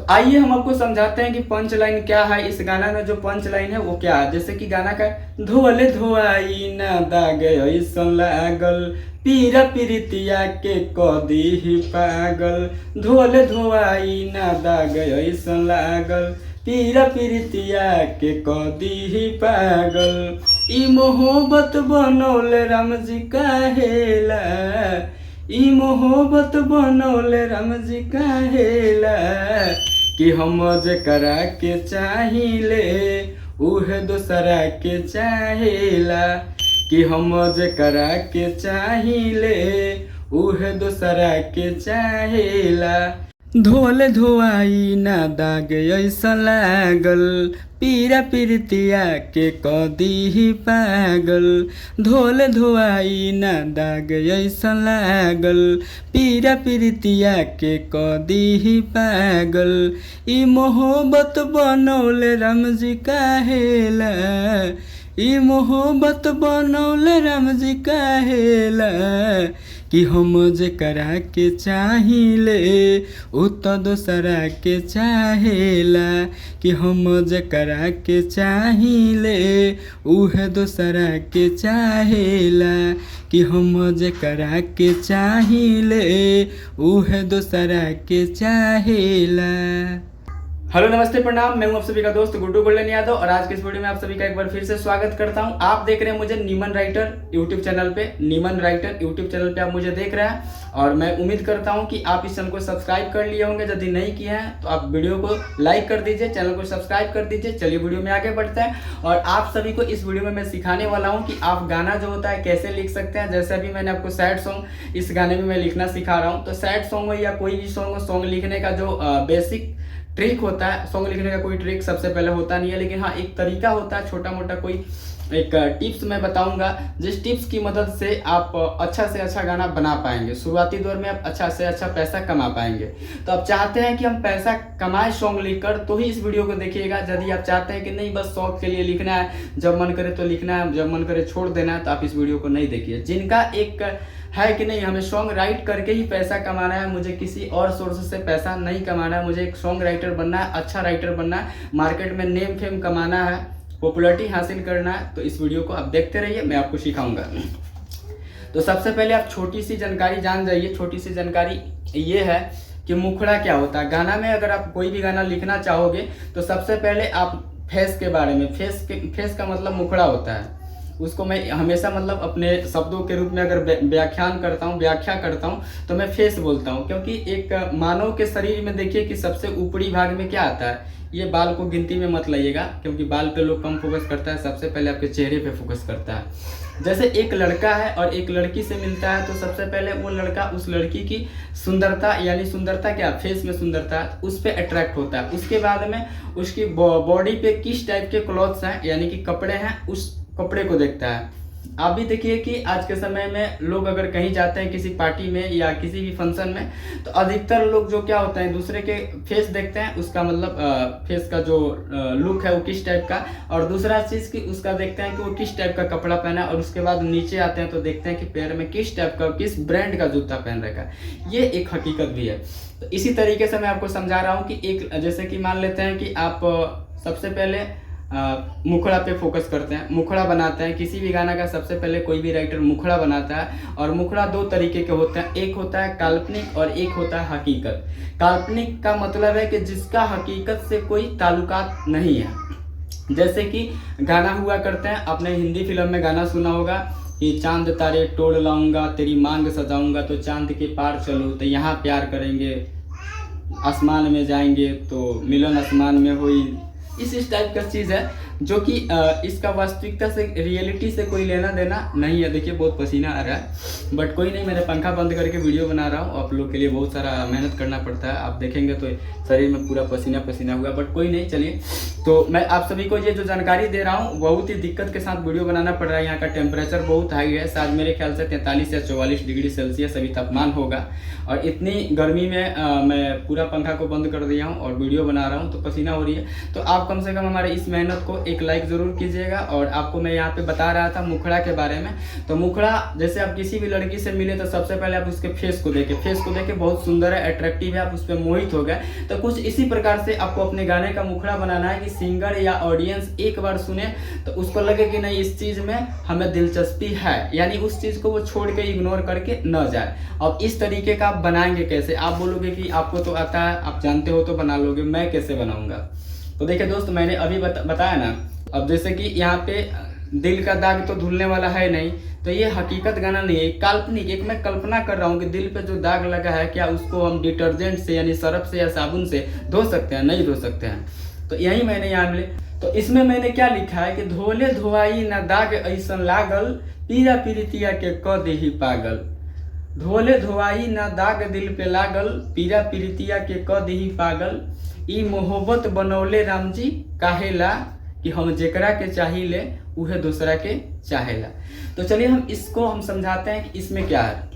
आइए हम आपको समझाते हैं कि पंच लाइन क्या है। इस गाना में जो पंच लाइन है वो क्या है। जैसे कि गाना का धोले धोआई ना दाग ऐसन लागल, पीरा पीरितिया के कदी ही पागल। धोले धोआई ना दाग ऐसन लागल, पीरा पीरितिया के कदी ही पागल। ई मोहब्बत बनौले राम जी काहेला, ई मोहब्बत बनौले राम जी काहेला, कि हम जेकरा के चाहिले उहे दोसरा के चाहेला, कि हम जेकरा के चाहिले उहे दोसरा के चाहेला। धोले धोआई ना दाग ऐसा लागल, पीरा पीरितिया के कदी ही पागल। धोले धोआई ना दाग ऐसा लागल, पीरा पीरितिया के कदी ही पागल। ई मोहब्बत बनौले राम जी काहेला, ई मोहब्बत बनौले राम जी काहेला, कि हम जेकरा के चाहिले उ तो दोसरा के चाहेला, कि हम जेकरा के चाहिले उहे दोसरा के चाहेला, कि हम जेकरा के चाहिले उहे दोसरा के चाहेला। हेलो नमस्ते प्रणाम, मैं हूं आप सभी का दोस्त गुड्डू गोल्डन यादव और आज के इस वीडियो में आप सभी का एक बार फिर से स्वागत करता हूं। आप देख रहे हैं मुझे नीमन राइटर यूट्यूब चैनल पे। नीमन राइटर यूट्यूब चैनल पे आप मुझे देख रहे हैं और मैं उम्मीद करता हूं कि आप इस चैनल को सब्सक्राइब कर लिए होंगे। यदि नहीं किए हैं तो आप वीडियो को लाइक कर दीजिए, चैनल को सब्सक्राइब कर दीजिए। चलिए वीडियो में आगे बढ़ते हैं और आप सभी को इस वीडियो में मैं सिखाने वाला हूँ कि आप गाना जो होता है कैसे लिख सकते हैं। जैसे अभी मैंने आपको सैड सॉन्ग इस गाने में मैं लिखना सिखा रहा हूँ। तो सैड सॉन्ग हो या कोई भी सॉन्ग लिखने का जो बेसिक ट्रिक होता है, सॉन्ग लिखने का कोई ट्रिक सबसे पहले होता नहीं है, लेकिन हाँ एक तरीका होता है छोटा मोटा, कोई एक टिप्स मैं बताऊंगा जिस टिप्स की मदद से आप अच्छा से अच्छा गाना बना पाएंगे। शुरुआती दौर में आप अच्छा से अच्छा पैसा कमा पाएंगे। तो आप चाहते हैं कि हम पैसा कमाएं सॉन्ग लिखकर तो ही इस वीडियो को देखिएगा। यदि आप चाहते हैं कि नहीं बस शौक के लिए लिखना है, जब मन करे तो लिखना है, जब मन करे छोड़ देना है, तो आप इस वीडियो को नहीं देखिए। जिनका एक है कि नहीं हमें सॉन्ग राइट करके ही पैसा कमाना है, मुझे किसी और सोर्स से पैसा नहीं कमाना है, मुझे एक सॉन्ग राइटर बनना है, अच्छा राइटर बनना है, मार्केट में नेम फेम कमाना है, पॉपुलैरिटी हासिल करना है, तो इस वीडियो को आप देखते रहिए, मैं आपको सिखाऊंगा। तो सबसे पहले आप छोटी सी जानकारी जान जाइए। छोटी सी जानकारी ये है कि मुखड़ा क्या होता है। गाना में अगर आप कोई भी गाना लिखना चाहोगे तो सबसे पहले आप फेस के बारे में, फेस का मतलब मुखड़ा होता है, उसको मैं हमेशा मतलब अपने शब्दों के रूप में अगर व्याख्या करता हूँ तो मैं फेस बोलता हूँ। क्योंकि एक मानव के शरीर में देखिए कि सबसे ऊपरी भाग में क्या आता है। ये बाल को गिनती में मत लाइएगा क्योंकि बाल पे लोग कम फोकस करता है, सबसे पहले आपके चेहरे पे फोकस करता है। जैसे एक लड़का है और एक लड़की से मिलता है तो सबसे पहले वो लड़का उस लड़की की सुंदरता, यानी सुंदरता क्या, फेस में सुंदरता, उस पर अट्रैक्ट होता है। उसके बाद में उसकी बॉडी पे किस टाइप के क्लॉथ्स हैं यानी कि कपड़े हैं, उस कपड़े को देखता है। आप भी देखिए कि आज के समय में लोग अगर कहीं जाते हैं किसी पार्टी में या किसी भी फंक्शन में तो अधिकतर लोग जो क्या होता है दूसरे के फेस देखते हैं, उसका मतलब फेस का जो लुक है वो किस टाइप का, और दूसरा चीज़ की उसका देखते हैं कि वो किस टाइप का कपड़ा पहना है, और उसके बाद नीचे आते हैं तो देखते हैं कि पैर में किस टाइप का, किस ब्रांड का जूता पहन रखा है। ये एक हकीकत भी है। तो इसी तरीके से मैं आपको समझा रहा हूँ कि एक जैसे कि मान लेते हैं कि आप सबसे पहले मुखड़ा पे फोकस करते हैं, मुखड़ा बनाते हैं। किसी भी गाना का सबसे पहले कोई भी राइटर मुखड़ा बनाता है और मुखड़ा दो तरीके के होते हैं, एक होता है काल्पनिक और एक होता है हकीकत। काल्पनिक का मतलब है कि जिसका हकीकत से कोई ताल्लुकात नहीं है। जैसे कि गाना हुआ करते हैं, आपने हिंदी फिल्म में गाना सुना होगा कि चांद तारे तोड़ लाऊंगा, तेरी मांग सजाऊंगा तो चांद के पार चलो, तो यहाँ प्यार करेंगे, आसमान में जाएंगे तो मिलन आसमान में हुई। इस टाइप का चीज़ है जो कि इसका वास्तविकता से, रियलिटी से कोई लेना देना नहीं है। देखिए बहुत पसीना आ रहा है बट कोई नहीं, मैंने पंखा बंद करके वीडियो बना रहा हूँ। आप लोग के लिए बहुत सारा मेहनत करना पड़ता है, आप देखेंगे तो शरीर में पूरा पसीना पसीना हुआ, बट कोई नहीं। चलिए, तो मैं आप सभी को ये जो जानकारी दे रहा हूँ बहुत ही दिक्कत के साथ वीडियो बनाना पड़ रहा है। यहाँ का टेम्परेचर बहुत हाई है, शायद मेरे ख्याल से 43 या 44 डिग्री सेल्सियस अभी तापमान होगा, और इतनी गर्मी में मैं पूरा पंखा को बंद कर दिया हूँ और वीडियो बना रहा हूँ तो पसीना हो रही है। तो आप कम से कम हमारे इस मेहनत को एक लाइक ज़रूर कीजिएगा। और आपको मैं यहाँ पे बता रहा था मुखड़ा के बारे में। तो मुखड़ा जैसे आप किसी भी लड़की से मिले तो सबसे पहले आप उसके फेस को देखे बहुत सुंदर है, अट्रैक्टिव है, आप उस पर मोहित हो गए। तो कुछ इसी प्रकार से आपको अपने गाने का मुखड़ा बनाना है कि सिंगर या ऑडियंस एक बार सुने तो उसको लगे कि नहीं इस चीज़ में हमें दिलचस्पी है, यानी उस चीज़ को वो छोड़ के इग्नोर करके न जाए। अब इस तरीके का आप बनाएंगे कैसे? आप बोलोगे कि आपको तो आता है, आप जानते हो तो बना लोगे, मैं कैसे बनाऊंगा? तो देखिए दोस्त, मैंने अभी बताया ना। अब जैसे कि यहाँ पे दिल का दाग तो धुलने वाला है नहीं, तो ये हकीकत गाना नहीं है, काल्पनिक एक मैं कल्पना कर रहा हूँ कि दिल पे जो दाग लगा है क्या उसको हम डिटर्जेंट से यानी सर्फ से या साबुन से धो सकते हैं? नहीं धो सकते हैं। तो यही मैंने यहाँ मिले। तो इसमें मैंने क्या लिखा है कि धोले धोआई ना दाग ऐसन लागल, पीरा पीरितिया के क देही पागल। धोले धोआई ना दाग दिल पे लागल, पीरा पीरितिया के क देही पागल। ई मोहब्बत बनौले राम जी काहेला, कि हम जेकरा के चाहिए उहे दूसरा के चाहेला। तो चलिए हम इसको हम समझाते हैं कि इसमें क्या है।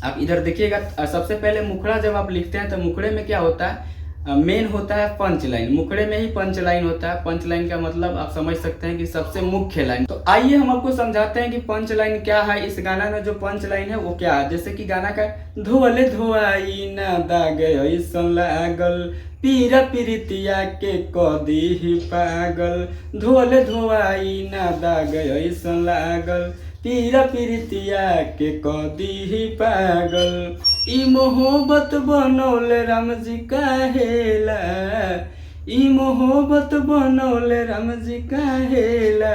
आप इधर देखिएगा, सबसे पहले मुखड़ा जब आप लिखते हैं तो मुखड़े में क्या होता है? मेन होता है पंच लाइन। मुखड़े में ही पंच लाइन होता है। पंच लाइन का मतलब आप समझ सकते हैं कि सबसे मुख्य लाइन। तो आइए हम आपको समझाते हैं कि पंच लाइन क्या है। इस गाना में जो पंच लाइन है वो क्या है। जैसे कि गाना का धोले धोआई ना दाग ऐसन लागल, पीरा पीरितिया के क देही पागल। धोले धोआई ना दाग ऐसन लागल, पीरा पीरितिया के क देही पागल। ई मोहब्बत बनौले राम जी काहेला, ई मोहब्बत बनौले राम जी काहेला,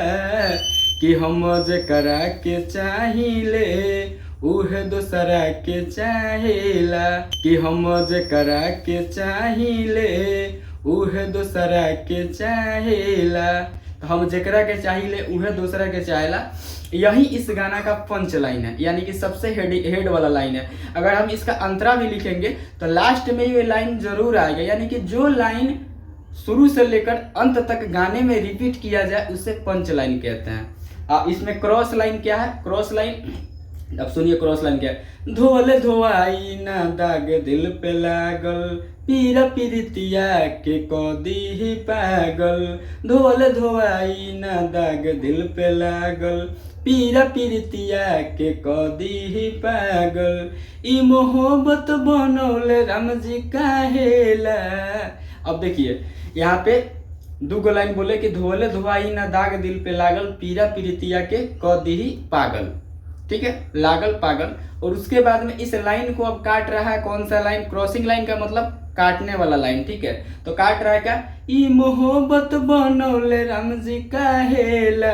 कि हम जेकरा के चाहिए उहे दूसरा के चाहेला, कि हम जेकरा के चाहिए उहे दूसरा के चाहेला। तो हम जेकरा के चाहिए उहे दूसरा के चाहेला, यही इस गाना का पंच लाइन है, यानी कि सबसे हेड वाला लाइन है। अगर हम इसका अंतरा भी लिखेंगे तो लास्ट में ये लाइन जरूर आएगा, यानी कि जो लाइन शुरू से लेकर अंत तक गाने में रिपीट किया जाए उसे पंच लाइन कहते हैं। इसमें क्रॉस लाइन क्या है? क्रॉस लाइन अब सुनिए, क्रॉस लाइन क्या है। धोले धोआई ना दाग दिल पे लागल, पीरा पीरितिया के क देही पागल। धोले धोआई ना दाग दिल पे लागल, पीरा पीरितिया के क देही पागल। ई मोहब्बत बनौले राम जी काहेला। अब देखिए यहाँ पे दो लाइन बोले कि धोले धोआई ना दाग दिल पे लागल, पीरा पीरितिया के क देही पागल। ठीक है, लागल पागल। और उसके बाद में इस लाइन को अब काट रहा है कौन सा लाइन? क्रॉसिंग लाइन का मतलब काटने वाला लाइन। ठीक है, तो काट रहा है क्या? ई मोहब्बत बनौले राम जी काहेला,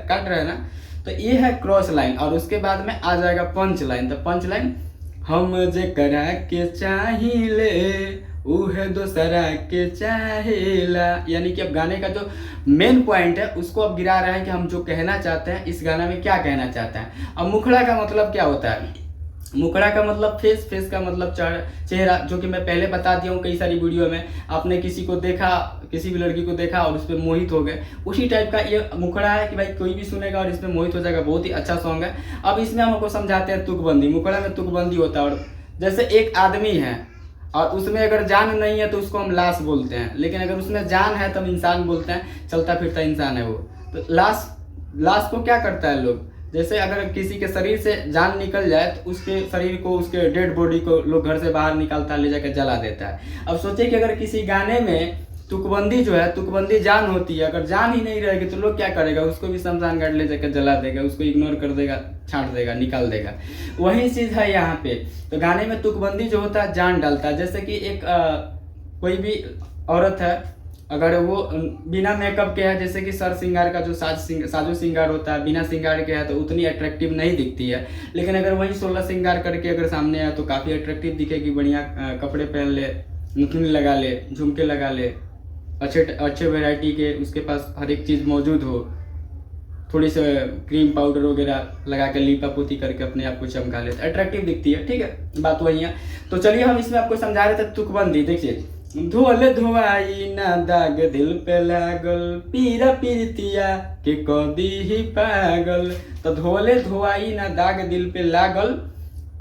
काट रहा है ना। तो ये है क्रॉस लाइन। और उसके बाद में आ जाएगा पंच लाइन। तो पंच लाइन, हम जेकरा के चाहिए उहे दूसरा के चाहेला, यानी कि अब गाने का जो मेन पॉइंट है उसको अब गिरा रहा है कि हम जो कहना चाहते हैं इस गाना में क्या कहना चाहते हैं। अब मुखड़ा का मतलब क्या होता है? मुखड़ा का मतलब फेस, फेस का मतलब चेहरा, जो कि मैं पहले बता दिया हूँ कई सारी वीडियो में। आपने किसी को देखा, किसी भी लड़की को देखा और उस पर मोहित हो गए, उसी टाइप का ये मुखड़ा है कि भाई कोई भी सुनेगा और इसमें मोहित हो जाएगा। बहुत ही अच्छा सॉन्ग है। अब इसमें हमको समझाते हैं तुकबंदी। मुखड़ा में तुकबंदी होता है। और जैसे एक आदमी है और उसमें अगर जान नहीं है तो उसको हम लाश बोलते हैं, लेकिन अगर उसमें जान है तो हम इंसान बोलते हैं, चलता फिरता इंसान है वो। तो लाश को क्या करता है लोग? जैसे अगर किसी के शरीर से जान निकल जाए तो उसके शरीर को, उसके डेड बॉडी को लोग घर से बाहर निकालता है, ले जाकर जला देता है। अब सोचिए कि अगर किसी गाने में तुकबंदी जो है, तुकबंदी जान होती है, अगर जान ही नहीं रहेगी तो लोग क्या करेगा? उसको भी शमशान घाट ले जाकर जला देगा, उसको इग्नोर कर देगा, छांट देगा, निकाल देगा। वही चीज़ है यहाँ पे। तो गाने में तुकबंदी जो होता है जान डालता है। जैसे कि एक कोई भी औरत है, अगर वो बिना मेकअप के है, जैसे कि सर श्रृंगार का जो साजो श्रृंगार होता है, बिना श्रृंगार के है तो उतनी अट्रैक्टिव नहीं दिखती है। लेकिन अगर वही 16 श्रृंगार करके अगर सामने आए तो काफ़ी अट्रैक्टिव दिखेगी। बढ़िया कपड़े पहन ले, नथुनी लगा ले, झुमके लगा ले, अच्छे वैरायटी के उसके पास हर एक चीज़ मौजूद हो, थोड़ी सी क्रीम पाउडर वगैरह लगा के लीपा पोती करके अपने आप को चमका लेते, अट्रैक्टिव दिखती है। ठीक है, बात वही है। तो चलिए हम इसमें आपको समझा रहे थे तुकबंदी। देखिए, धोले धोआई ना दाग दिल पे लागल, पीरा पीरितिया के क देही पागल। तो धोले धोआई ना दाग दिल पे लागल,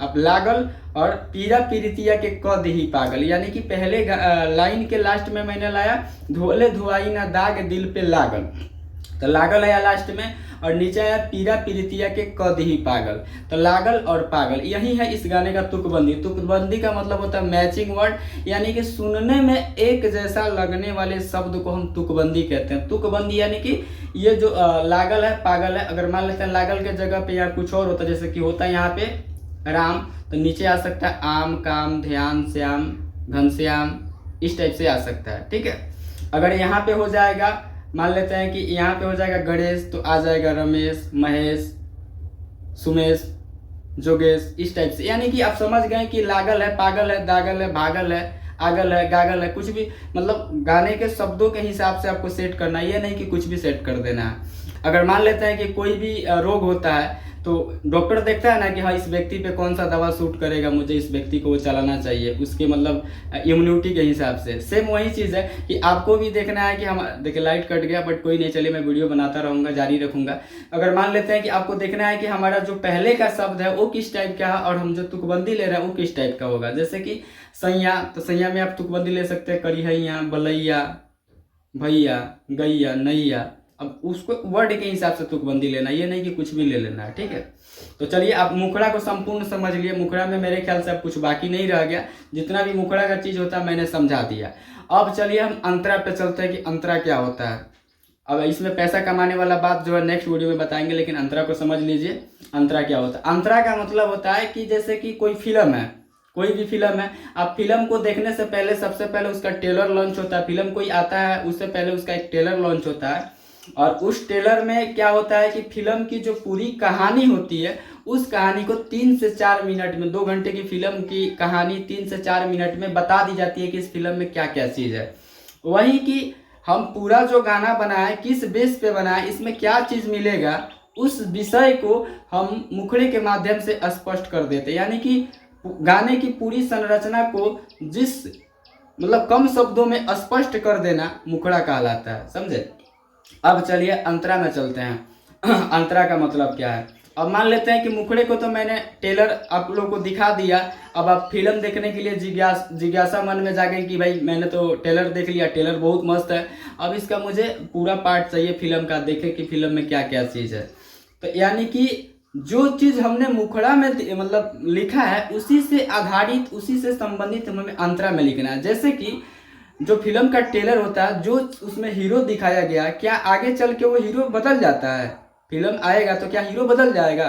अब लागल और पीरा पीरितिया के क देही पागल, यानी कि पहले लाइन के लास्ट में मैंने लाया धोले धुआई ना दाग दिल पे लागल, तो लागल आया लास्ट में, और नीचे आया पीरा पीरितिया के क देही पागल, तो लागल और पागल। यही है इस गाने का तुकबंदी। तुकबंदी का मतलब होता है मैचिंग वर्ड, यानी कि सुनने में एक जैसा लगने वाले शब्द को हम तुकबंदी कहते हैं। तुकबंदी यानी कि ये जो लागल है पागल है, अगर मान लेते हैं लागल के जगह पे यहाँ कुछ और होता है, जैसे कि होता है यहाँ पे राम, तो नीचे आ सकता है आम काम ध्यान श्याम घनश्याम, इस टाइप से आ सकता है। ठीक है, अगर यहाँ पे हो जाएगा, मान लेते हैं कि यहाँ पे हो जाएगा गणेश, तो आ जाएगा रमेश महेश सुमेश जोगेश, इस टाइप से। यानी कि आप समझ गए कि लागल है पागल है दागल है भागल है आगल है गागल है, कुछ भी मतलब गाने के शब्दों के हिसाब से आपको सेट करना है, ये नहीं कि कुछ भी सेट कर देना है। अगर मान लेते हैं कि कोई भी रोग होता है, तो डॉक्टर देखता है ना कि हाँ इस व्यक्ति पे कौन सा दवा सूट करेगा, मुझे इस व्यक्ति को वो चलाना चाहिए उसके मतलब इम्यूनिटी के हिसाब से। सेम वही चीज़ है कि आपको भी देखना है कि हम देखिए लाइट कट गया बट कोई नहीं, चलिए मैं वीडियो बनाता रहूँगा जारी रखूँगा। अगर मान लेते हैं कि आपको देखना है कि हमारा जो पहले का शब्द है वो किस टाइप का है और हम जो तुकबंदी ले रहे हैं वो किस टाइप का होगा। जैसे कि सैया, तो सैया में आप तुकबंदी ले सकते हैं करिहैया बलैया भैया गैया नैया। अब उसको वर्ड के हिसाब से तुकबंदी लेना, ये नहीं कि कुछ भी ले लेना है। ठीक है, तो चलिए आप मुखड़ा को संपूर्ण समझ लिए। मुखड़ा में मेरे ख्याल से अब कुछ बाकी नहीं रह गया, जितना भी मुखड़ा का चीज़ होता है मैंने समझा दिया। अब चलिए हम अंतरा पे चलते हैं कि अंतरा क्या होता है। अब इसमें पैसा कमाने वाला बात जो है नेक्स्ट वीडियो में बताएंगे, लेकिन अंतरा को समझ लीजिए। अंतरा क्या होता है? अंतरा का मतलब होता है कि जैसे कि कोई फिल्म है, कोई भी फिल्म है, आप फिल्म को देखने से पहले सबसे पहले उसका ट्रेलर लॉन्च होता है। फिल्म कोई आता है उससे पहले उसका एक ट्रेलर लॉन्च होता है, और उस ट्रेलर में क्या होता है कि फिल्म की जो पूरी कहानी होती है उस कहानी को 3 से 4 मिनट में, 2 घंटे की फिल्म की कहानी 3 से 4 मिनट में बता दी जाती है कि इस फिल्म में क्या क्या चीज़ है। वही कि हम पूरा जो गाना बनाए किस बेस पे बनाए, इसमें क्या चीज़ मिलेगा, उस विषय को हम मुखड़े के माध्यम से स्पष्ट कर देते हैं। यानी कि गाने की पूरी संरचना को जिस मतलब कम शब्दों में स्पष्ट कर देना मुखड़ा कहलाता है, समझे। अब चलिए अंतरा में चलते हैं। अंतरा का मतलब क्या है? अब मान लेते हैं कि मुखड़े को तो मैंने ट्रेलर आप लोगों को दिखा दिया, अब आप फिल्म देखने के लिए जिज्ञासा मन में जागे कि भाई मैंने तो ट्रेलर देख लिया, ट्रेलर बहुत मस्त है, अब इसका मुझे पूरा पार्ट चाहिए फिल्म का, देखे कि फिल्म में क्या क्या चीज़ है। तो यानी कि जो चीज़ हमने मुखड़ा में मतलब लिखा है उसी से आधारित, उसी से संबंधित हमें अंतरा में लिखना है। जैसे कि जो फिल्म का ट्रेलर होता है, जो उसमें हीरो दिखाया गया, क्या आगे चल के वो हीरो बदल जाता है? फिल्म आएगा तो क्या हीरो बदल जाएगा?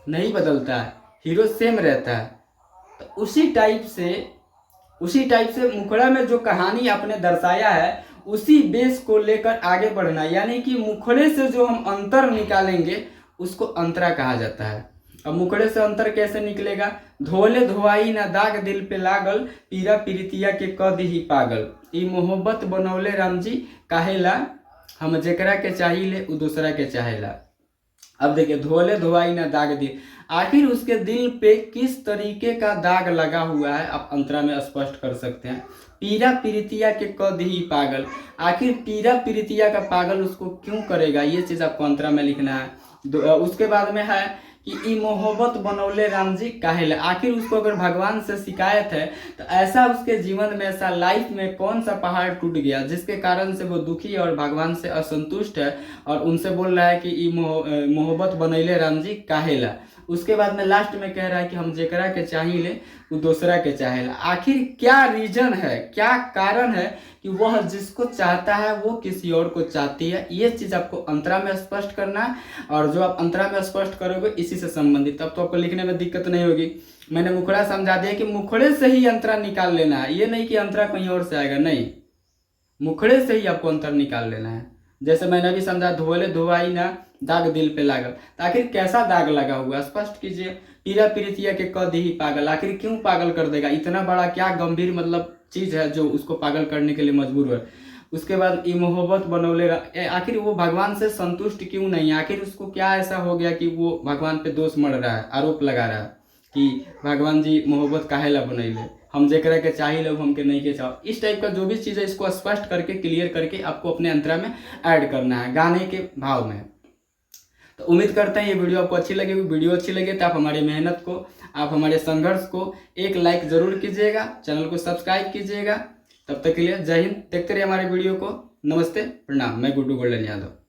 नहीं बदलता है, हीरो सेम रहता है। तो उसी टाइप से मुखड़ा में जो कहानी आपने दर्शाया है उसी बेस को लेकर आगे बढ़ना, यानी कि मुखड़े से जो हम अंतर निकालेंगे उसको अंतरा कहा जाता है। अब मुखड़े से अंतर कैसे निकलेगा? धोले धोआई ना दाग दिल पे लागल, पीरा पीरितिया के क दिही पागल, ई मोहब्बत बनौले राम जी काहेला, हम जेकरा के चाहिए उ दूसरा के चाहेला। अब देखिए धोले धोआई ना दाग दिल, आखिर उसके दिल पे किस तरीके का दाग लगा हुआ है आप अंतरा में स्पष्ट कर सकते हैं। पीरा पीरितिया के क दिही पागल, आखिर पीरा पीरितिया का पागल उसको क्यों करेगा, ये चीज़ आपको अंतरा में लिखना है। उसके बाद में है कि ई मोहब्बत बनौले राम जी काहेला, आखिर उसको अगर भगवान से शिकायत है तो ऐसा उसके जीवन में, ऐसा लाइफ में कौन सा पहाड़ टूट गया जिसके कारण से वो दुखी और भगवान से असंतुष्ट है और उनसे बोल रहा है कि ई मोहब्बत बनैले राम जी काहेला। उसके बाद में लास्ट में कह रहा है कि हम जेकरा के चाहिए वो दूसरा के चाहेला। आखिर क्या रीजन है, क्या कारण है कि वह जिसको चाहता है वो किसी और को चाहती है, ये चीज़ आपको अंतरा में स्पष्ट करना है। और जो आप अंतरा में स्पष्ट करोगे इसी से संबंधित, तब तो आपको लिखने में दिक्कत नहीं होगी। मैंने मुखड़ा समझा दिया कि मुखड़े से ही अंतरा निकाल लेना है, ये नहीं कि अंतरा कहीं और से आएगा, नहीं, मुखड़े से ही आपको अंतर निकाल लेना है। जैसे मैंने अभी समझा धोले धोआई ना दाग दिल पे लागल, तो आखिर कैसा दाग लगा हुआ स्पष्ट कीजिए। पीरा पीरितिया के क दिही पागल, आखिर क्यों पागल कर देगा, इतना बड़ा क्या गंभीर मतलब चीज़ है जो उसको पागल करने के लिए मजबूर है। उसके बाद ई मोहब्बत बनौले, आखिर वो भगवान से संतुष्ट क्यों नहीं, आखिर उसको क्या ऐसा हो गया कि वो भगवान पे दोष मढ़ रहा है, आरोप लगा रहा है कि भगवान जी मोहब्बत काहेला बनैले, हम जेकरा के चाहिए लोग हमके नहीं के चाहो। इस टाइप का जो भी चीज़ है इसको स्पष्ट करके क्लियर करके आपको अपने अंतरा में ऐड करना है गाने के भाव में। तो उम्मीद करते हैं ये वीडियो आपको अच्छी लगेगी। वीडियो अच्छी लगे तो आप हमारी मेहनत को, आप हमारे संघर्ष को एक लाइक ज़रूर कीजिएगा, चैनल को सब्सक्राइब कीजिएगा। तब तक के लिए जय हिंद। देखते रहिए हमारे वीडियो को। नमस्ते, प्रणाम। मैं गुड्डू गोल्डन यादव।